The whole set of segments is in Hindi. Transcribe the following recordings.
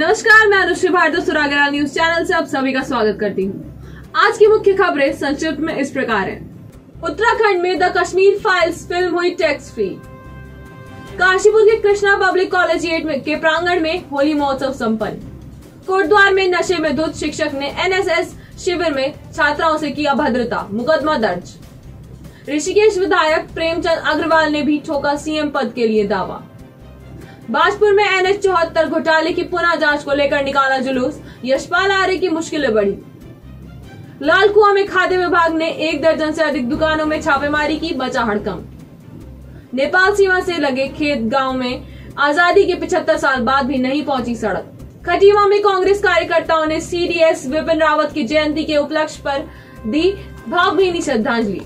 नमस्कार, मैं अनुश्री भारती सुरागरा न्यूज चैनल से आप सभी का स्वागत करती हूँ। आज की मुख्य खबरें संक्षिप्त में इस प्रकार हैं। उत्तराखंड में द कश्मीर फाइल्स फिल्म हुई टैक्स फ्री। काशीपुर के कृष्णा पब्लिक कॉलेज 8 के प्रांगण में होली महोत्सव संपन्न। कोटद्वार में नशे में धुत शिक्षक ने एनएसएस शिविर में छात्राओं से किया अभद्रता, मुकदमा दर्ज। ऋषिकेश विधायक प्रेमचंद अग्रवाल ने भी ठोका सीएम पद के लिए दावा। बाजपुर में NH 74 घोटाले की पुनः जांच को लेकर निकाला जुलूस, यशपाल आर्य की मुश्किलें बढ़ी। लालकुआं में खाद्य विभाग ने 1 दर्जन से अधिक दुकानों में छापेमारी की, बचा हड़कंप। नेपाल सीमा से लगे खेत गांव में आजादी के 75 साल बाद भी नहीं पहुंची सड़क। खटीमा में कांग्रेस कार्यकर्ताओं ने CDS विपिन रावत की जयंती के उपलक्ष्य पर दी भावभीनी श्रद्धांजलि।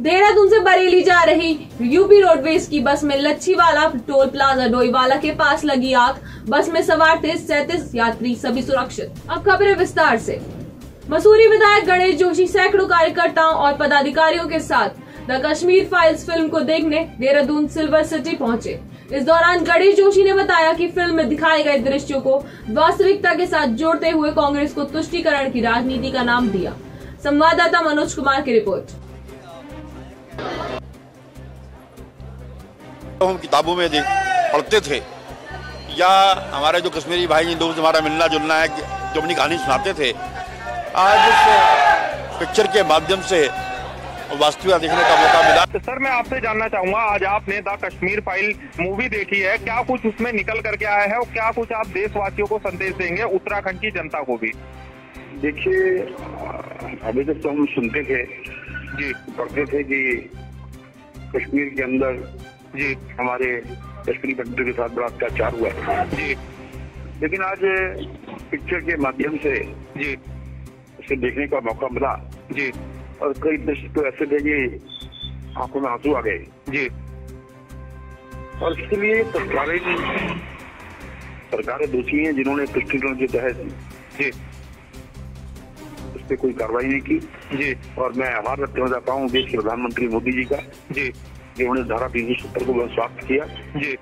देहरादून से बरेली जा रही यूपी रोडवेज की बस में लच्छीवाला टोल प्लाजा डोईवाला के पास लगी आग। बस में सवार थे 37 यात्री, सभी सुरक्षित। अब खबरें विस्तार से। मसूरी विधायक गणेश जोशी सैकड़ों कार्यकर्ताओं और पदाधिकारियों के साथ द कश्मीर फाइल्स फिल्म को देखने देहरादून सिल्वर सिटी पहुंचे। इस दौरान गणेश जोशी ने बताया कि फिल्म में दिखाए गए दृश्यों को वास्तविकता के साथ जोड़ते हुए कांग्रेस को तुष्टीकरण की राजनीति का नाम दिया। संवाददाता मनोज कुमार की रिपोर्ट। हम किताबों में पढ़ते थे या हमारे जो कश्मीरी भाई दोस्त हमारा मिलना जुलना है, जो अपनी कहानी सुनाते थे, आज इस पिक्चर के माध्यम से वास्तविकता देखने का मौका मिला। तो सर, मैं आपसे जानना चाहूंगा, आज आपने द कश्मीर फाइल मूवी देखी है, क्या कुछ उसमें निकल करके आया है और क्या कुछ आप देशवासियों को संदेश देंगे, उत्तराखंड की जनता को भी? देखिए, अभी तक तो हम सुनते थे जी, पढ़ते थे कि कश्मीर के अंदर जी हमारे कश्मीरी पंडितों के साथ बड़ा अत्याचार हुआ है जी, लेकिन आज पिक्चर के माध्यम से जी उसे देखने का मौका मिला जी, और कई दृश्य तो ऐसे थे कि आंखों में आंसू आ गए जी। और इसके लिए सरकारें दोषी हैं जिन्होंने तुष्टीकरण के तहत जी उस पर कोई कार्रवाई नहीं की जी। और मैं आभार व्यक्त करना चाहता हूँ देश के प्रधानमंत्री मोदी जी का, जी, जिन्होंने धारा 370 को समाप्त किया जी,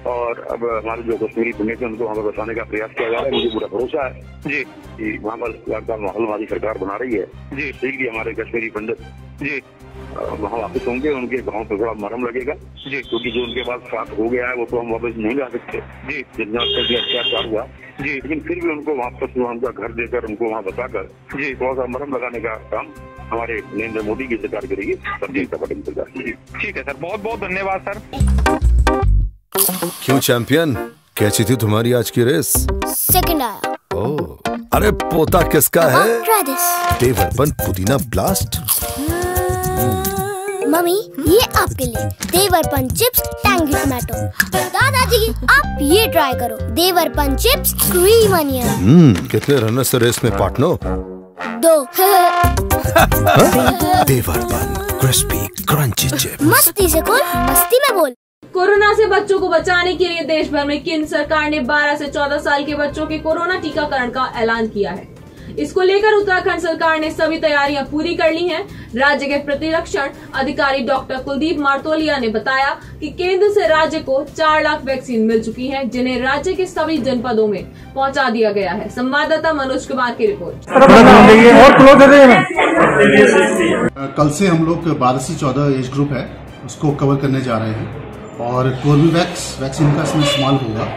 और अब हमारे जो कश्मीरी पंडित हैं उनको हमें बचाने का प्रयास किया जा रहा है। मुझे पूरा भरोसा है जी कि वहाँ पर माहौल हमारी सरकार बना रही है जी, शीघ्र हमारे कश्मीरी पंडित जी वहाँ वापस होंगे, उनके गाँव पर थोड़ा मरहम लगेगा जी, क्योंकि जो उनके पास साथ हो गया है वो तो हम वापस नहीं ला सकते जी जितना अत्याचार हुआ जी, लेकिन फिर भी उनको वापस उनका घर देकर उनको वहाँ बचाकर जी थोड़ा सा मरहम लगाने का काम हमारे नरेंद्र मोदी की सरकार करेगी, जनता पार्टी की सरकार। ठीक है सर, बहुत बहुत धन्यवाद सर। क्यों चैंपियन, कैसी थी तुम्हारी आज की रेस? सेकंड आया। ओह, अरे पोता किसका है? देवरपन पुदीना ब्लास्ट। मम्मी, ये आपके लिए देवरपन चिप्स टैंगी टमाटो। दादाजी, आप ये ट्राई करो, देवरपन चिप्स क्रीम अनियन। कितने रनर से रेस में पार्टनर? 2। देवरपन क्रिस्पी क्रंची चिप्स। मस्ती से बोल, मस्ती में बोल। कोरोना से बच्चों को बचाने के लिए देश भर में केंद्र सरकार ने 12 से 14 साल के बच्चों के कोरोना टीकाकरण का ऐलान किया है। इसको लेकर उत्तराखंड सरकार ने सभी तैयारियां पूरी कर ली हैं। राज्य के प्रतिरक्षण अधिकारी डॉक्टर कुलदीप मार्तोलिया ने बताया कि केंद्र से राज्य को 4 लाख वैक्सीन मिल चुकी हैं, जिन्हें राज्य के सभी जनपदों में पहुंचा दिया गया है। संवाददाता मनोज कुमार की रिपोर्ट। कल से हम लोग 12 से 14 एज ग्रुप है उसको कवर करने जा रहे हैं और कोर्बेवैक्स वैक्सीन का इसमें इस्तेमाल होगा।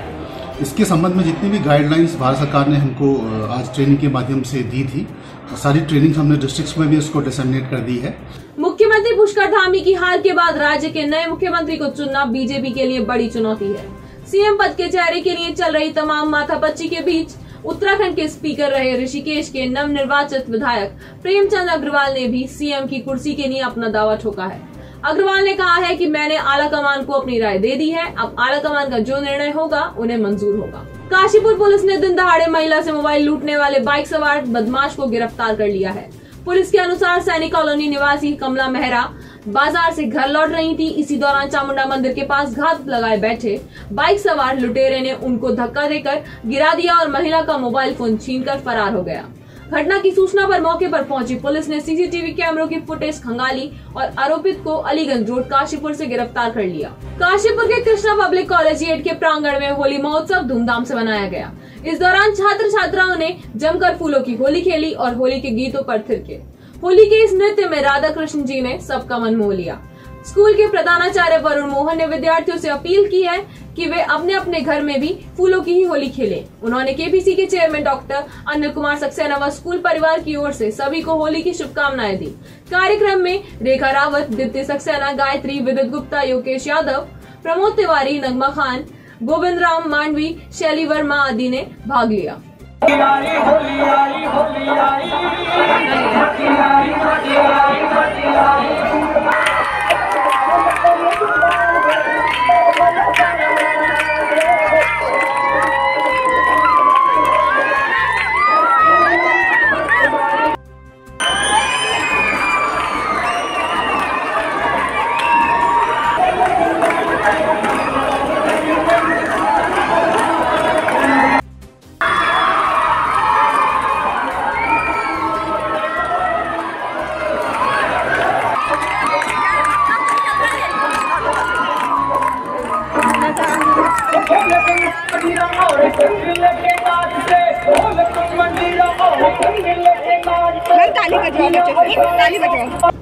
इसके संबंध में जितनी भी गाइडलाइंस भारत सरकार ने हमको आज ट्रेनिंग के माध्यम से दी थी, सारी ट्रेनिंग हमने डिस्ट्रिक्ट्स में भी इसको डिसमिनेट कर दी है। मुख्यमंत्री पुष्कर धामी की हार के बाद राज्य के नए मुख्यमंत्री को चुनना बीजेपी के लिए बड़ी चुनौती है। सीएम पद के चेहरे के लिए चल रही तमाम माथापच्ची के बीच उत्तराखंड के स्पीकर रहे ऋषिकेश के नवनिर्वाचित विधायक प्रेमचंद अग्रवाल ने भी सीएम की कुर्सी के लिए अपना दावा ठोका है। अग्रवाल ने कहा है कि मैंने आला कमान को अपनी राय दे दी है, अब आला कमान का जो निर्णय होगा उन्हें मंजूर होगा। काशीपुर पुलिस ने दिन दहाड़े महिला से मोबाइल लूटने वाले बाइक सवार बदमाश को गिरफ्तार कर लिया है। पुलिस के अनुसार सैनिक कॉलोनी निवासी कमला मेहरा बाजार से घर लौट रही थी। इसी दौरान चामुंडा मंदिर के पास घात लगाए बैठे बाइक सवार लुटेरे ने उनको धक्का देकर गिरा दिया और महिला का मोबाइल फोन छीनकर फरार हो गया। घटना की सूचना पर मौके पर पहुंची पुलिस ने सीसीटीवी कैमरों की फुटेज खंगाली और आरोपित को अलीगंज रोड काशीपुर से गिरफ्तार कर लिया। काशीपुर के कृष्णा पब्लिक कॉलेज 8 के प्रांगण में होली महोत्सव धूमधाम से मनाया गया। इस दौरान छात्र छात्राओं ने जमकर फूलों की होली खेली और होली के गीतों पर थिरके। होली के इस नृत्य में राधा कृष्ण जी ने सबका मन मोह लिया। स्कूल के प्रधानाचार्य वरुण मोहन ने विद्यार्थियों से अपील की है कि वे अपने अपने घर में भी फूलों की ही होली खेलें। उन्होंने केपीसी के चेयरमैन डॉक्टर अनिल कुमार सक्सेना व स्कूल परिवार की ओर से सभी को होली की शुभकामनाएं दी। कार्यक्रम में रेखा रावत, दीप्ति सक्सेना, गायत्री, विद्युत गुप्ता, योगेश यादव, प्रमोद तिवारी, नगमा खान, गोविंद राम मांडवी, शैली वर्मा आदि ने भाग लिया।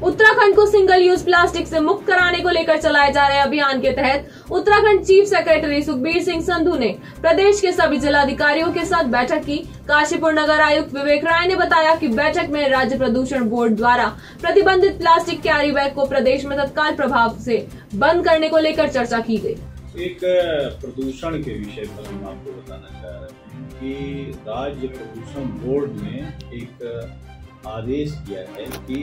उत्तराखंड को सिंगल यूज प्लास्टिक से मुक्त कराने को लेकर चलाए जा रहे अभियान के तहत उत्तराखंड चीफ सेक्रेटरी सुखबीर सिंह संधू ने प्रदेश के सभी जिलाधिकारियों के साथ बैठक की। काशीपुर नगर आयुक्त विवेक राय ने बताया कि बैठक में राज्य प्रदूषण बोर्ड द्वारा प्रतिबंधित प्लास्टिक कैरी बैग को प्रदेश में तत्काल प्रभाव से बंद करने को लेकर चर्चा की गई। एक प्रदूषण के विषय पर हम आपको बताना चाह रहे हैं कि राज्य प्रदूषण बोर्ड ने एक आदेश दिया है कि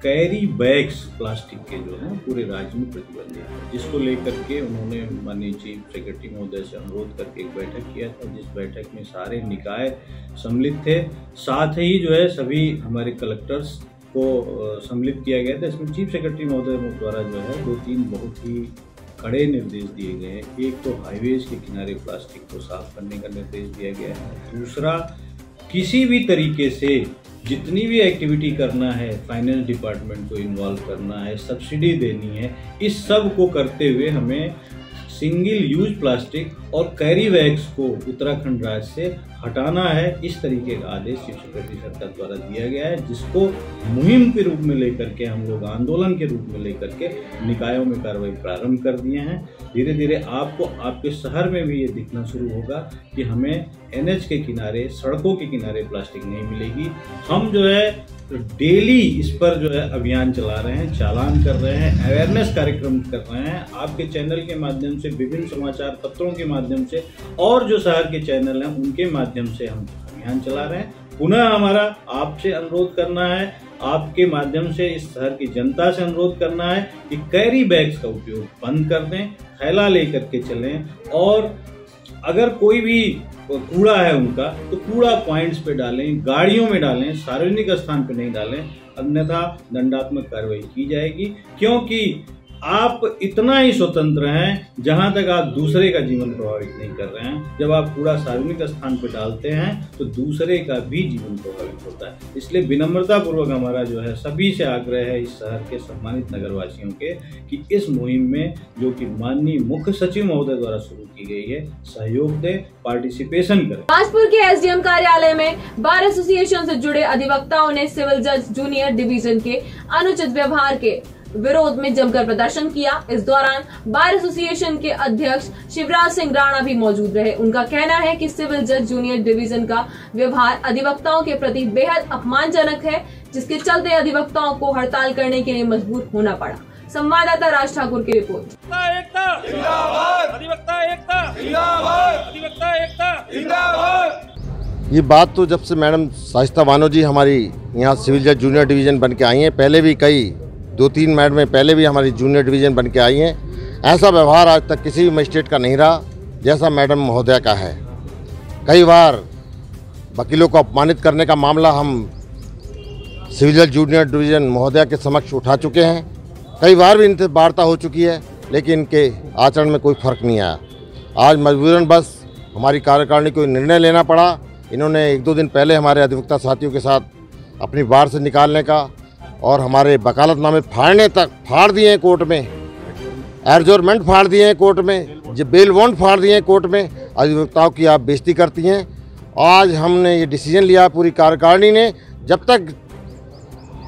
कैरी बैग्स प्लास्टिक के जो है पूरे राज्य में प्रतिबंधित है, जिसको लेकर के उन्होंने माननीय चीफ सेक्रेटरी महोदय से अनुरोध करके एक बैठक किया था, जिस बैठक में सारे निकाय सम्मिलित थे। साथ ही जो है सभी हमारे कलेक्टर्स को सम्मिलित किया गया था। इसमें चीफ सेक्रेटरी महोदय द्वारा जो है 2-3 बहुत ही कड़े निर्देश दिए गए हैं। एक तो हाईवेज के किनारे प्लास्टिक को साफ करने का निर्देश दिया गया है। दूसरा, किसी भी तरीके से जितनी भी एक्टिविटी करना है, फाइनेंस डिपार्टमेंट को इन्वॉल्व करना है, सब्सिडी देनी है, इस सब को करते हुए हमें सिंगल यूज प्लास्टिक और कैरी बैग्स को उत्तराखंड राज्य से हटाना है। इस तरीके का आदेश चीफ सेक्रेटरी सरकार द्वारा दिया गया है, जिसको मुहिम के रूप में लेकर के हम लोग आंदोलन के रूप में लेकर के निकायों में कार्रवाई प्रारंभ कर दिए हैं। धीरे धीरे आपको आपके शहर में भी ये दिखना शुरू होगा कि हमें NH के किनारे, सड़कों के किनारे प्लास्टिक नहीं मिलेगी। हम जो है डेली इस पर जो है अभियान चला रहे हैं, चालान कर रहे हैं, अवेयरनेस कार्यक्रम कर रहे हैं। आपके चैनल के माध्यम से, विभिन्न समाचार पत्रों के माध्यम से और जो शहर के चैनल हैं उनके माध्यम से हम अभियान चला रहे हैं। पुनः हमारा आपसे अनुरोध करना है, आपके माध्यम से इस शहर की जनता से अनुरोध करना है कि कैरी बैग्स का उपयोग बंद कर दें, थैला लेकर के चलें और अगर कोई भी कूड़ा है उनका तो कूड़ा पॉइंट्स पे डालें, गाड़ियों में डालें, सार्वजनिक स्थान पे नहीं डालें, अन्यथा दंडात्मक कार्रवाई की जाएगी। क्योंकि आप इतना ही स्वतंत्र हैं जहां तक आप दूसरे का जीवन प्रभावित नहीं कर रहे हैं। जब आप कूड़ा सार्वजनिक स्थान पर डालते हैं तो दूसरे का भी जीवन प्रभावित होता है। इसलिए विनम्रता पूर्वक हमारा जो है सभी से आग्रह है, इस शहर के सम्मानित नगरवासियों के, कि इस मुहिम में जो कि माननीय मुख्य सचिव महोदय द्वारा शुरू की गई है, सहयोग दें, पार्टिसिपेशन करें। कानपुर के SDM कार्यालय में बार एसोसिएशन से जुड़े अधिवक्ताओं ने सिविल जज जूनियर डिवीजन के अनुचित व्यवहार के विरोध में जमकर प्रदर्शन किया। इस दौरान बार एसोसिएशन के अध्यक्ष शिवराज सिंह राणा भी मौजूद रहे। उनका कहना है कि सिविल जज जूनियर डिवीजन का व्यवहार अधिवक्ताओं के प्रति बेहद अपमानजनक है, जिसके चलते अधिवक्ताओं को हड़ताल करने के लिए मजबूर होना पड़ा। संवाददाता राज ठाकुर की रिपोर्ट। ये बात तो जब से मैडम साहिस्ता बानो जी हमारी यहाँ सिविल जज जूनियर डिवीजन बन के आई हैं, पहले भी कई 2-3 मैडम में पहले भी हमारी जूनियर डिवीज़न बन के आई हैं। ऐसा व्यवहार आज तक किसी भी मजिस्ट्रेट का नहीं रहा जैसा मैडम महोदया का है। कई बार वकीलों को अपमानित करने का मामला हम सिविल जज जूनियर डिवीज़न महोदया के समक्ष उठा चुके हैं। कई बार भी इनसे वार्ता हो चुकी है, लेकिन इनके आचरण में कोई फ़र्क नहीं आया। आज मजबूरन बस हमारी कार्यकारिणी को निर्णय लेना पड़ा, इन्होंने 1-2 दिन पहले हमारे अधिवक्ता साथियों के साथ अपनी बार से निकालने का और हमारे वकालतनामे फाड़ दिए हैं कोर्ट में, एडजोर्नमेंट फाड़ दिए हैं कोर्ट में, जो बेल वारंट फाड़ दिए हैं कोर्ट में। अधिवक्ताओं की आप बेइज्जती करती हैं। आज हमने ये डिसीजन लिया पूरी कार्यकारिणी ने, जब तक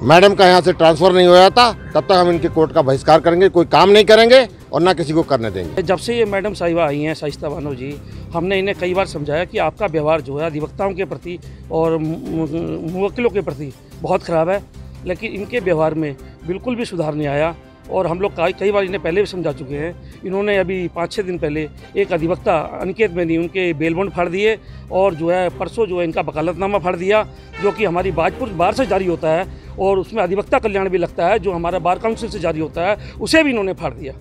मैडम का यहाँ से ट्रांसफ़र नहीं हो जाता तब तक हम इनके कोर्ट का बहिष्कार करेंगे, कोई काम नहीं करेंगे और ना किसी को करने देंगे। जब से ये मैडम साहिबा आई हैं, शाइस्ता बानो जी, हमने इन्हें कई बार समझाया कि आपका व्यवहार जो है अधिवक्ताओं के प्रति और मुवक्किलों के प्रति बहुत ख़राब है, लेकिन इनके व्यवहार में बिल्कुल भी सुधार नहीं आया। और हम लोग कई बार इन्हें पहले भी समझा चुके हैं। इन्होंने अभी 5-6 दिन पहले एक अधिवक्ता अनिकेत बेनी उनके बेल बॉन्ड फाड़ दिए और जो है परसों जो है इनका वकालतनामा फाड़ दिया, जो कि हमारी बाजपुर बार से जारी होता है और उसमें अधिवक्ता कल्याण भी लगता है, जो हमारा बार काउंसिल से जारी होता है, उसे भी इन्होंने फाड़ दिया।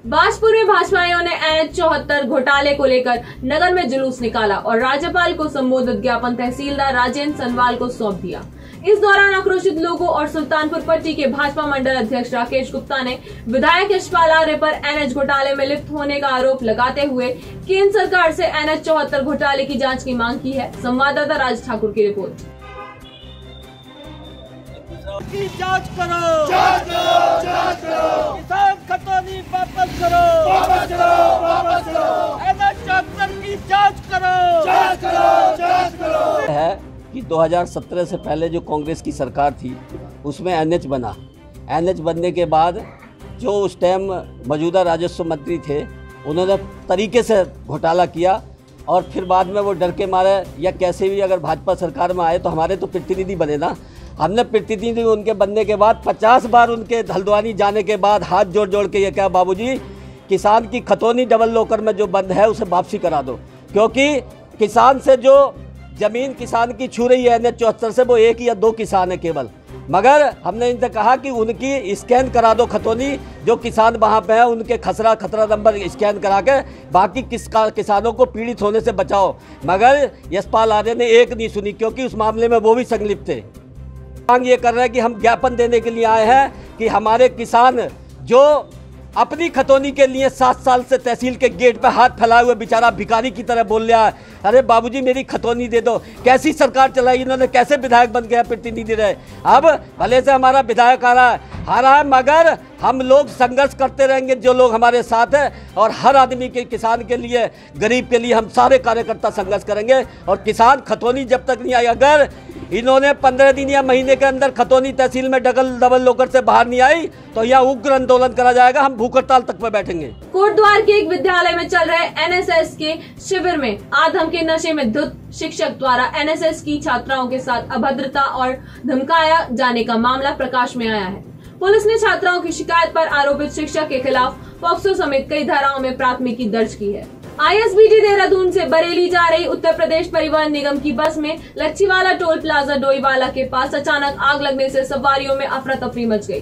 बाजपुर में भाजपाइयों ने NH 74 घोटाले को लेकर नगर में जुलूस निकाला और राज्यपाल को संबोधित ज्ञापन तहसीलदार राजेंद्र सनवाल को सौंप दिया। इस दौरान आक्रोशित लोगों और सुल्तानपुर पट्टी के भाजपा मंडल अध्यक्ष राकेश गुप्ता ने विधायक यशपाल आर्य पर NH घोटाले में लिप्त होने का आरोप लगाते हुए केंद्र सरकार से NH 74 घोटाले की जांच की मांग की है। संवाददाता राज ठाकुर की रिपोर्ट। की जांच करो, जांच करो, जांच करो। किसान खतौनी वापस करो, वापस करो, वापस करो। NH 74 की जांच करो, जांच करो, जांच करो। है कि 2017 से पहले जो कांग्रेस की सरकार थी उसमें NH बना। NH बनने के बाद जो उस टाइम मौजूदा राजस्व मंत्री थे उन्होंने तरीके से घोटाला किया और फिर बाद में वो डर के मारे या कैसे भी अगर भाजपा सरकार में आए तो हमारे तो प्रतिनिधि बने ना। हमने प्रतिनिधि उनके बनने के बाद 50 बार उनके हल्द्वानी जाने के बाद हाथ जोड़ जोड़ के ये कहा, बाबूजी किसान की खतौनी डबल लोकर में जो बंद है उसे वापसी करा दो, क्योंकि किसान से जो ज़मीन किसान की छू रही है NH 74 से वो 1 या 2 किसान है केवल। मगर हमने इनसे कहा कि उनकी स्कैन करा दो खतौनी, जो किसान वहाँ पे है उनके खतरा नंबर स्कैन करा के बाकी किसानों को पीड़ित होने से बचाओ। मगर यशपाल आर्य ने एक नहीं सुनी, क्योंकि उस मामले में वो भी संलिप्त थे। मांग ये कर रहे हैं कि हम ज्ञापन देने के लिए आए हैं कि हमारे किसान जो अपनी खतौनी के लिए 7 साल से तहसील के गेट पे हाथ फैलाए हुए बेचारा भिखारी की तरह बोल रहा है, अरे बाबूजी मेरी खतौनी दे दो। कैसी सरकार चलाई इन्होंने, कैसे विधायक बन गया, प्रतिनिधि रहे। अब भले से हमारा विधायक हारा है, मगर हम लोग संघर्ष करते रहेंगे, जो लोग हमारे साथ हैं, और हर आदमी के किसान के लिए गरीब के लिए हम सारे कार्यकर्ता संघर्ष करेंगे। और किसान खतौनी जब तक नहीं आई, अगर इन्होंने 15 दिन या महीने के अंदर खतौनी तहसील में डबल लोकर से बाहर नहीं आई तो यहाँ उग्र आंदोलन करा जाएगा, हम भूख हड़ताल तक में बैठेंगे। कोटद्वार के एक विद्यालय में चल रहे NSS के शिविर में आधम के नशे में धुत शिक्षक द्वारा NSS की छात्राओं के साथ अभद्रता और धमकाया जाने का मामला प्रकाश में आया है। पुलिस ने छात्राओं की शिकायत पर आरोपित शिक्षक के खिलाफ पॉक्सो समेत कई धाराओं में प्राथमिकी दर्ज की है। ISBT देहरादून से बरेली जा रही उत्तर प्रदेश परिवहन निगम की बस में लच्छीवाला टोल प्लाजा डोईवाला के पास अचानक आग लगने से सवारियों में अफरा तफरी मच गई।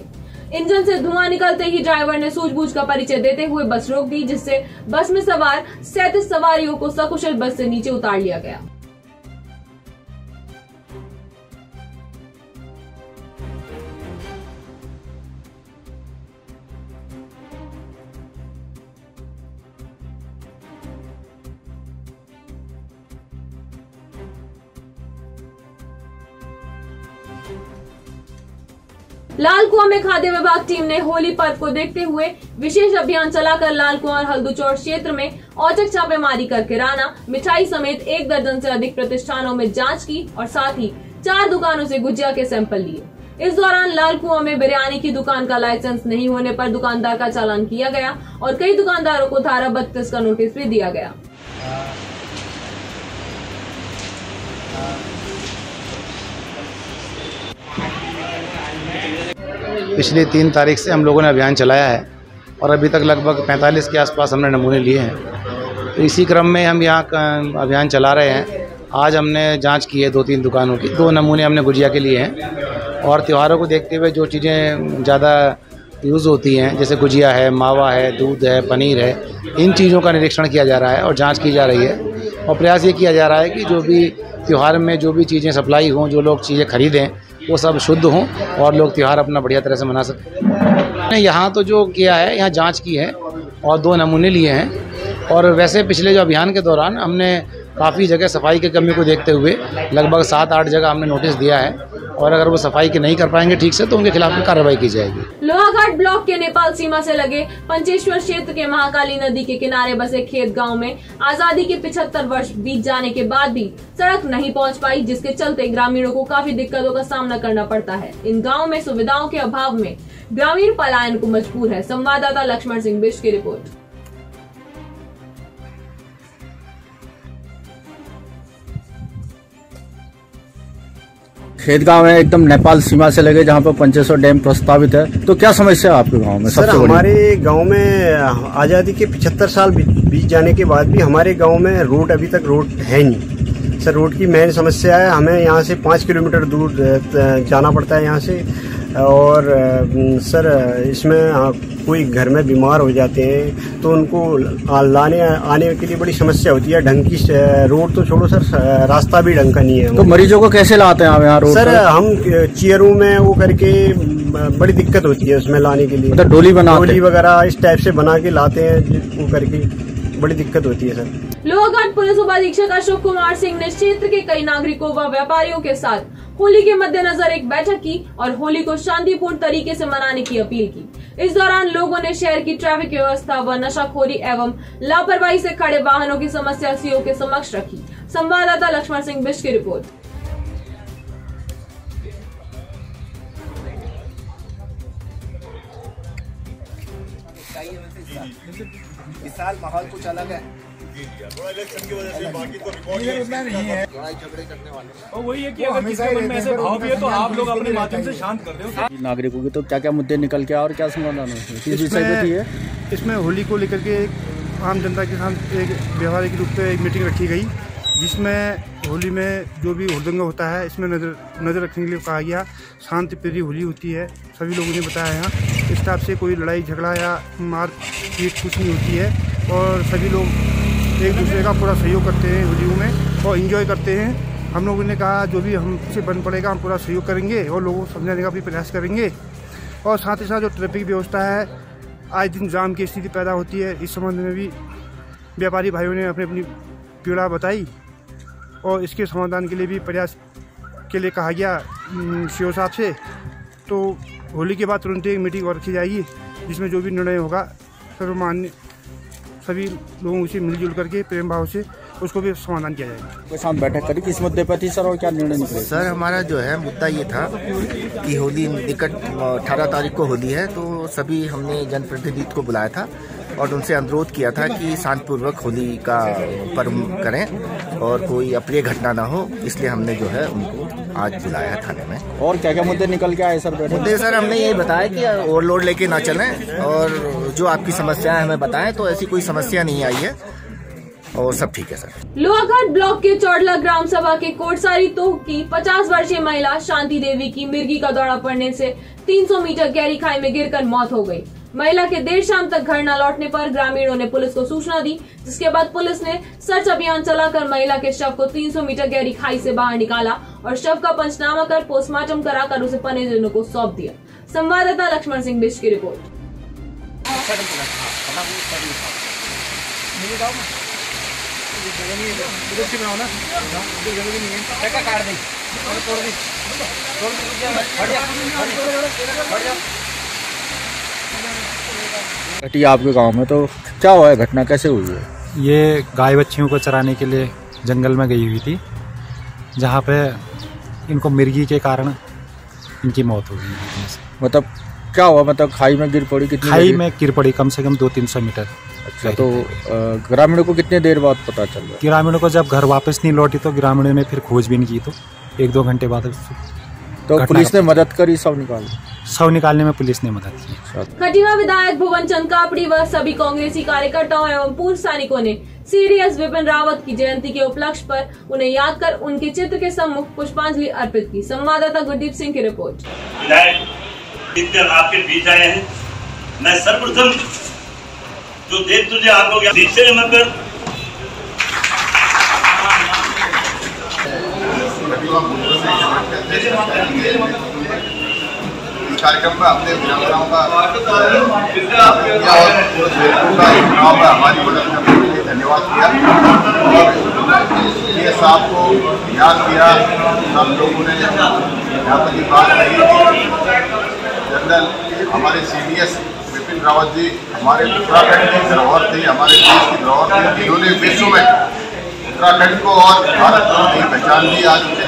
इंजन से धुआं निकलते ही ड्राइवर ने सूझबूझ का परिचय देते हुए बस रोक दी, जिससे बस में सवार 37 सवारियों को सकुशल बस से नीचे उतार लिया गया। लाल कुआं में खाद्य विभाग टीम ने होली पर्व को देखते हुए विशेष अभियान चलाकर लाल कुआं और हल्दूचौड़ क्षेत्र में औचक छापेमारी कर किराना, मिठाई समेत 1 दर्जन से अधिक प्रतिष्ठानों में जांच की और साथ ही 4 दुकानों से गुजिया के सैंपल लिए। इस दौरान लाल कुआं में बिरयानी की दुकान का लाइसेंस नहीं होने पर दुकानदार का चालान किया गया और कई दुकानदारों को धारा 32 का नोटिस भी दिया गया। पिछली 3 तारीख से हम लोगों ने अभियान चलाया है और अभी तक लगभग 45 के आसपास हमने नमूने लिए हैं। तो इसी क्रम में हम यहाँ अभियान चला रहे हैं। आज हमने जांच की है 2-3 दुकानों की, 2 नमूने हमने गुजिया के लिए हैं। और त्योहारों को देखते हुए जो चीज़ें ज़्यादा यूज़ होती हैं, जैसे गुजिया है, मावा है, दूध है, पनीर है, इन चीज़ों का निरीक्षण किया जा रहा है और जाँच की जा रही है। और प्रयास ये किया जा रहा है कि जो भी त्यौहार में जो भी चीज़ें सप्लाई हों, जो लोग चीज़ें खरीदें, वो सब शुद्ध हों और लोग त्यौहार अपना बढ़िया तरह से मना सकें। यहाँ तो जो किया है, यहाँ जांच की है और 2 नमूने लिए हैं। और वैसे पिछले जो अभियान के दौरान हमने काफ़ी जगह सफाई की कमी को देखते हुए लगभग 7-8 जगह हमने नोटिस दिया है और अगर वो सफाई की नहीं कर पाएंगे ठीक से तो उनके खिलाफ भी कार्रवाई की जाएगी। लोहाघाट ब्लॉक के नेपाल सीमा से लगे पंचेश्वर क्षेत्र के महाकाली नदी के किनारे बसे खेत गांव में आजादी के 75 वर्ष बीत जाने के बाद भी सड़क नहीं पहुंच पाई, जिसके चलते ग्रामीणों को काफी दिक्कतों का सामना करना पड़ता है। इन गाँव में सुविधाओं के अभाव में ग्रामीण पलायन को मजबूर है। संवाददाता लक्ष्मण सिंह बिष्ट की रिपोर्ट। खेत गांव है एकदम नेपाल सीमा से लगे, जहां पर पंचेश्वर डैम प्रस्तावित है। तो क्या समस्या है आपके गांव में? सर, हमारे गांव में आज़ादी के 75 साल बीत जाने के बाद भी हमारे गांव में रोड अभी तक रोड है नहीं। सर, रोड की मेन समस्या है, हमें यहाँ से 5 किलोमीटर दूर जाना पड़ता है यहाँ से। और सर, इसमें कोई घर में बीमार हो जाते हैं तो उनको लाने आने के लिए बड़ी समस्या होती है। ढंग की रोड तो छोड़ो सर, रास्ता भी ढंग का नहीं है। तो मरीजों को कैसे लाते हैं आप यहाँ रोड सर? हम चेयरों में वो करके बड़ी दिक्कत होती है उसमें लाने के लिए। मतलब डोली वगैरह इस टाइप से बना के लाते हैं, वो करके बड़ी दिक्कत होती है सर। लोहाघाट पुलिस उपाधीक्षक अशोक कुमार सिंह ने क्षेत्र के कई नागरिकों व व्यापारियों के साथ होली के मद्देनजर एक बैठक की और होली को शांतिपूर्ण तरीके से मनाने की अपील की। इस दौरान लोगों ने शहर की ट्रैफिक व्यवस्था व नशाखोरी एवं लापरवाही से खड़े वाहनों की समस्या सीओ के समक्ष रखी। संवाददाता लक्ष्मण सिंह बिष्ट की रिपोर्ट। इस साल माहौल कुछ अलग है। इलेक्शन की वजह से बाकी तो रिकॉर्ड नहीं है। लड़ाई झगड़े करने वाले और वही है कि अगर किसी मन में ऐसे भाव भी है तो आप लोग अपने माध्यम से शांत कर दो। नागरिकों की तो क्या क्या मुद्दे निकल के और क्या समाधान है? इसमें होली को लेकर के आम जनता के साथ एक व्यवहारिक रूप से एक मीटिंग रखी गई, जिसमें होली में जो भी हुड़दंगा होता है इसमें नज़र रखने के लिए कहा गया। शांति प्रिय होली होती है, सभी लोगों ने बताया यहाँ। इस टाइप से कोई लड़ाई झगड़ा या मार पीट कुछ नहीं होती है और सभी लोग एक दूसरे का पूरा सहयोग करते हैं होलियों में और एंजॉय करते हैं। हम लोगों ने कहा जो भी हमसे बन पड़ेगा हम पूरा सहयोग करेंगे और लोगों को समझाने का भी प्रयास करेंगे। और साथ ही साथ जो ट्रैफिक व्यवस्था है, आज दिन जाम की स्थिति पैदा होती है, इस संबंध में भी व्यापारी भाइयों ने अपनी अपनी पीड़ा बताई और इसके समाधान के लिए भी प्रयास के लिए कहा गया सीओ साहब से। तो होली के बाद तुरंत एक मीटिंग और रखी जाएगी, जिसमें जो भी निर्णय होगा सर्वमान्य सभी लोगों से मिलजुल करके प्रेम भाव से उसको भी समाधान किया जाएगा। साथ बैठक करी, किस मुद्दे पर थी सर और क्या निर्णय निकले? सर, हमारा जो है मुद्दा ये था कि होली निकट 18 तारीख को होली है, तो सभी हमने जनप्रतिनिधि को बुलाया था और उनसे अनुरोध किया था कि शांतिपूर्वक होली का पर्व करें और कोई अप्रिय घटना ना हो, इसलिए हमने जो है उनको आज बुलाया है थाने में। और क्या क्या मुद्दे निकल के आए सर? मुद्दे सर हमने यही बताया कि ओवरलोड लेके ना चलें और जो आपकी समस्या है हमें बताएं। तो ऐसी कोई समस्या नहीं आई है और सब ठीक है सर। लोहाघाट ब्लॉक के चौड़ला ग्राम सभा के कोटसारी तोह की 50 वर्षीय महिला शांति देवी की मिर्गी का दौरा पड़ने से 300 मीटर गहरी खाई में गिरकर मौत हो गई। महिला के देर शाम तक घर न लौटने पर ग्रामीणों ने पुलिस को सूचना दी, जिसके बाद पुलिस ने सर्च अभियान चलाकर महिला के शव को 300 मीटर गहरी खाई से बाहर निकाला और शव का पंचनामा कर पोस्टमार्टम कराकर उसे परिजनों को सौंप दिया। संवाददाता लक्ष्मण सिंह बिष्ट की रिपोर्ट। आपके गांव में तो क्या हुआ है, घटना कैसे हुई है? ये गाय बच्चियों को चराने के लिए जंगल में गई हुई थी, जहाँ पे इनको मिर्गी के कारण इनकी मौत हो गई। मतलब क्या हुआ, मतलब खाई में गिर पड़ी? कितनी खाई में गिर पड़ी, कम से कम 200-300 मीटर। अच्छा, तो ग्रामीणों को कितने देर बाद पता चल रहा? ग्रामीणों को जब घर वापस नहीं लौटी तो ग्रामीणों ने फिर खोजबीन की, तो 1-2 घंटे बाद तो पुलिस ने मदद करी, शव निकालने में पुलिस ने मदद की। खटीमा विधायक भुवन चंद कापड़ी व सभी कांग्रेसी कार्यकर्ताओं एवं पूर्व सैनिकों ने सीडीएस विपिन रावत की जयंती के उपलक्ष्य पर उन्हें याद कर उनके चित्र के सम्मुख पुष्पांजलि अर्पित की। संवाददाता गुरदीप सिंह की रिपोर्ट। विधायक आपके बीच आए हैं, मैं सर्वप्रथम जो देख तुझे आप लोग नीचे मगर कार्यक्रम में अपने ग्रामीणों का हमारी धन्यवाद किया और ये साहब को याद किया। हम लोगों ने यहाँ पर ये बात कही, जनरल हमारे CDS बिपिन रावत जी हमारे उत्तराखंड की धरोहर थी, हमारे देश की धरोहर थी, जिन्होंने विश्व में उत्तराखंड को और भारत को नई पहचान दी। आज उनके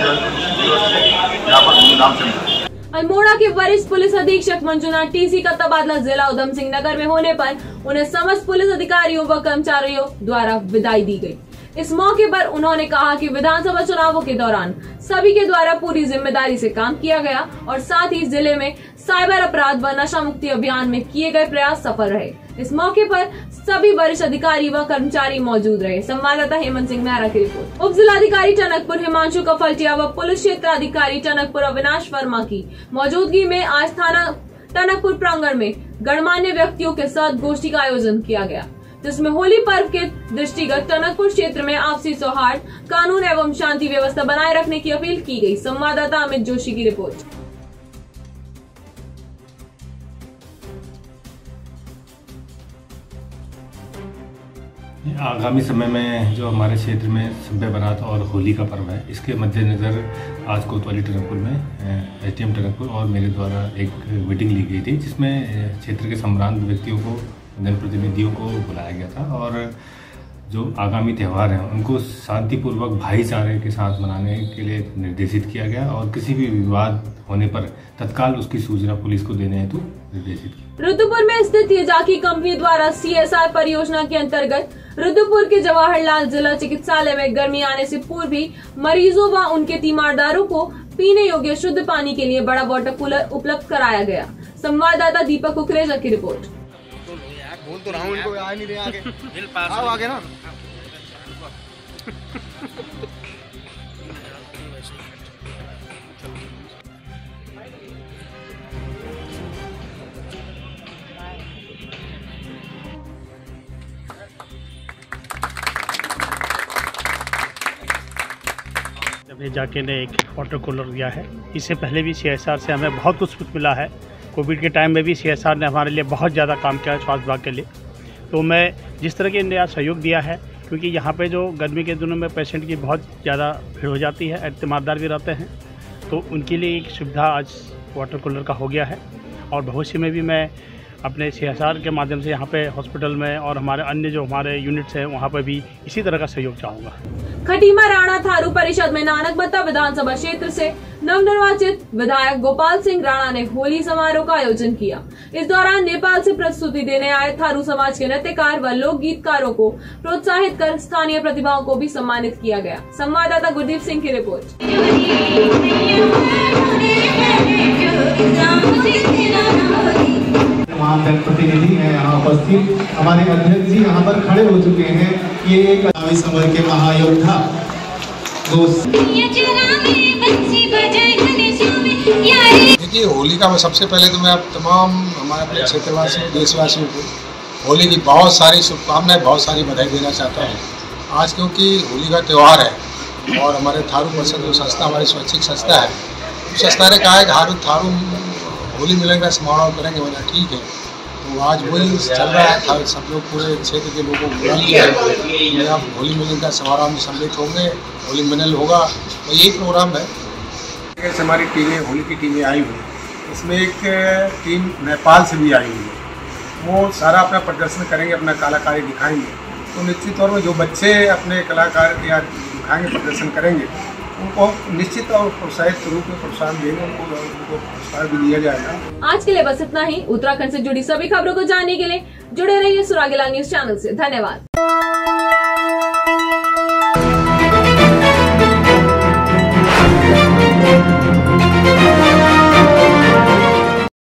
यहाँ पर धूमधाम से मनाया। अल्मोड़ा के वरिष्ठ पुलिस अधीक्षक मंजुनाथ TC का तबादला जिला उधम सिंह नगर में होने पर उन्हें समस्त पुलिस अधिकारियों व कर्मचारियों द्वारा विदाई दी गई। इस मौके पर उन्होंने कहा कि विधानसभा चुनावों के दौरान सभी के द्वारा पूरी जिम्मेदारी से काम किया गया और साथ ही जिले में साइबर अपराध व नशा मुक्ति अभियान में किए गए प्रयास सफल रहे। इस मौके पर सभी वरिष्ठ अधिकारी व कर्मचारी मौजूद रहे। संवाददाता हेमंत सिंह मेहरा की रिपोर्ट। उप जिलाधिकारी टनकपुर हिमांशु कफलटिया व पुलिस क्षेत्राधिकारी टनकपुर अविनाश वर्मा की मौजूदगी में आज थाना टनकपुर प्रांगण में गणमान्य व्यक्तियों के साथ गोष्ठी का आयोजन किया गया, जिसमें होली पर्व के दृष्टिगत टनकपुर क्षेत्र में आपसी सौहार्द, कानून एवं शांति व्यवस्था बनाए रखने की अपील की गई। संवाददाता अमित जोशी की रिपोर्ट। आगामी समय में जो हमारे क्षेत्र में सभ्य बारात और होली का पर्व है, इसके मद्देनज़र आज कोतवाली टनकपुर में SDM टनकपुर और मेरे द्वारा एक मीटिंग ली गई थी, जिसमें क्षेत्र के सम्रांत व्यक्तियों को, जनप्रतिनिधियों को बुलाया गया था और जो आगामी त्यौहार हैं उनको शांतिपूर्वक भाईचारे के साथ मनाने के लिए निर्देशित किया गया और किसी भी विवाद होने पर तत्काल उसकी सूचना पुलिस को देने हेतु निर्देशित किया। रुद्रपुर में स्थित याजाकी कंपनी द्वारा CSR परियोजना के अंतर्गत रुद्रपुर के जवाहरलाल जिला चिकित्सालय में गर्मी आने से पूर्व ही मरीजों व उनके तीमारदारों को पीने योग्य शुद्ध पानी के लिए बड़ा वाटर कूलर उपलब्ध कराया गया। संवाददाता दीपक कुकरेजा की रिपोर्ट। बोल तो रहा हूँ, इनको आ नहीं रहे आगे। आओ आगे ना। जब ये जाके ने एक वाटर कूलर दिया है, इससे पहले भी CSR से हमें बहुत कुछ मिला है। कोविड के टाइम में भी CSR ने हमारे लिए बहुत ज़्यादा काम किया है, स्वास्थ्य विभाग के लिए। तो मैं जिस तरह के नया सहयोग दिया है, क्योंकि यहाँ पे जो गर्मी के दिनों में पेशेंट की बहुत ज़्यादा भीड़ हो जाती है, तीमारदार भी रहते हैं, तो उनके लिए एक सुविधा आज वाटर कूलर का हो गया है। और भविष्य में भी मैं अपने CSR के माध्यम से यहाँ पे हॉस्पिटल में और हमारे अन्य जो हमारे यूनिट्स हैं वहाँ पर भी इसी तरह का सहयोग चाहूँगा। खटीमा राणा थारू परिषद में नानकमत्ता विधानसभा क्षेत्र से नवनिर्वाचित विधायक गोपाल सिंह राणा ने होली समारोह का आयोजन किया। इस दौरान नेपाल से प्रस्तुति देने आए थारू समाज के नृत्यकार व लोक गीतकारों को प्रोत्साहित कर स्थानीय प्रतिभाओं को भी सम्मानित किया गया। संवाददाता गुरदीप सिंह की रिपोर्ट। प्रतिनिधि है यहाँ उपस्थित, हमारे अध्यक्ष जी यहाँ पर खड़े हो चुके हैं। ये एक समय के महायोद्धा देखिए, होली का मैं सबसे पहले तो मैं अब तमाम हमारे अपने क्षेत्रवासियों, देशवासियों को होली की बहुत सारी शुभकामनाएं, बहुत सारी बधाई देना चाहता हूँ। आज क्योंकि होली का त्यौहार है और हमारे थारू परिषद जो संस्था, हमारी स्वैच्छिक संस्था है, उस संस्था ने कहा है कि थारू होली मिलन का समारोह करेंगे। बोला ठीक है, तो आज वही चल रहा है। सब लोग पूरे क्षेत्र के लोगों को बुला लिया है, आप होली मिलन का समारोह में सम्मिलित होंगे, होली मिलन होगा, तो यही प्रोग्राम है। हमारी टीमें, होली की टीमें आई हुई, इसमें एक टीम नेपाल से भी आई हुई है। वो सारा अपना प्रदर्शन करेंगे, अपना कलाकारी दिखाएंगे। तो निश्चित तौर पर जो बच्चे अपने कलाकार या दिखाएंगे, प्रदर्शन करेंगे, उनको निश्चित और प्रोत्साहित रूप में प्रोत्साहन देंगे, उनको पुरस्कार भी दिया जाएगा। आज के लिए बस इतना ही। उत्तराखंड से जुड़ी सभी खबरों को जानने के लिए जुड़े रहिए सुरागेला न्यूज चैनल से। धन्यवाद।